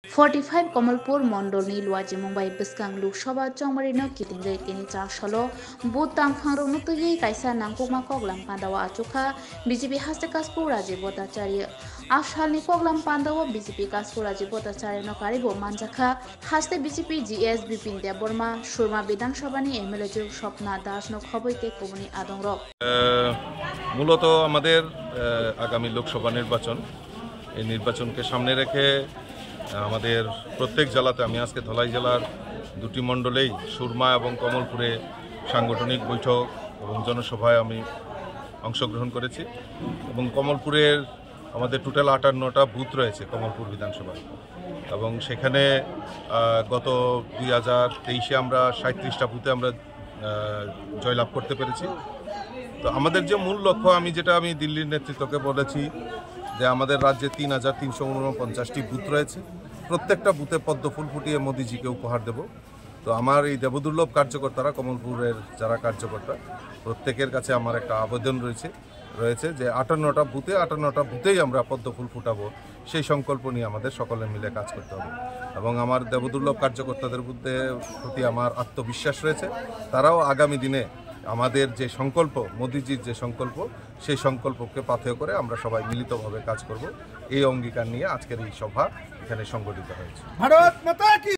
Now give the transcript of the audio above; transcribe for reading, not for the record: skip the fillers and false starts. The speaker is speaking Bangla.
45 कमलपुर मंडलनि लुवाजि मुंबाई बिस्कां लोकसभा चंगमारिनो कितिंगै किनि चासलो बुथ तांफांरौनो तुयै कायसा नांगौमा कगलाम पांदावा आचुखा बीजेपी हास्ते कासपु राजीव भट्टाचार्य आफसालनि कगलाम पांदावा बीजेपी कासपु राजीव भट्टाचार्य नो कारिबो मानजाखा हास्ते बीजेपी जीएस बिपिन देबबर्मा सुरमा विधानसभानि एमएलए जु स्वप्ना दास नो खबैते कबुनि आदंरो মূলত আমাদের আগামী লোকসভা নির্বাচন এই নির্বাচনকে সামনে রেখে আমাদের প্রত্যেক জেলাতে আমি আজকে ধলাই জেলার দুটি মণ্ডলেই সুরমা এবং কমলপুরে সাংগঠনিক বৈঠক এবং জনসভায় আমি অংশগ্রহণ করেছি এবং কমলপুরের আমাদের টোটাল 58টা বুথ রয়েছে কমলপুর বিধানসভায় এবং সেখানে গত 2023-এ আমরা 37টা বুথে আমরা জয়লাভ করতে পেরেছি। তো আমাদের যে মূল লক্ষ্য আমি দিল্লির নেতৃত্বকে বলেছি যে আমাদের রাজ্যে 3349টি বুথ রয়েছে, প্রত্যেকটা বুথে পদ্ম ফুল ফুটিয়ে মোদিজিকে উপহার দেব। তো আমার এই দেবদুর্লভ কার্যকর্তারা কমলপুরের যারা কার্যকর্তা প্রত্যেকের কাছে আমার একটা আবেদন রয়েছে যে 58টা বুথেই আমরা পদ্ম ফুল ফুটাবো, সেই সংকল্প নিয়ে আমাদের সকলে মিলে কাজ করতে হবে এবং আমার দেবদুর্লভ কার্যকর্তাদের প্রতি আমার আত্মবিশ্বাস রয়েছে। তারাও আগামী দিনে আমাদের যে সংকল্প, মোদিজির যে সংকল্প, সেই সংকল্পকে পাথেয় করে আমরা সবাই মিলিতভাবে কাজ করব, এই অঙ্গীকার নিয়ে আজকের এই সভা এখানে সংগঠিত হয়েছে।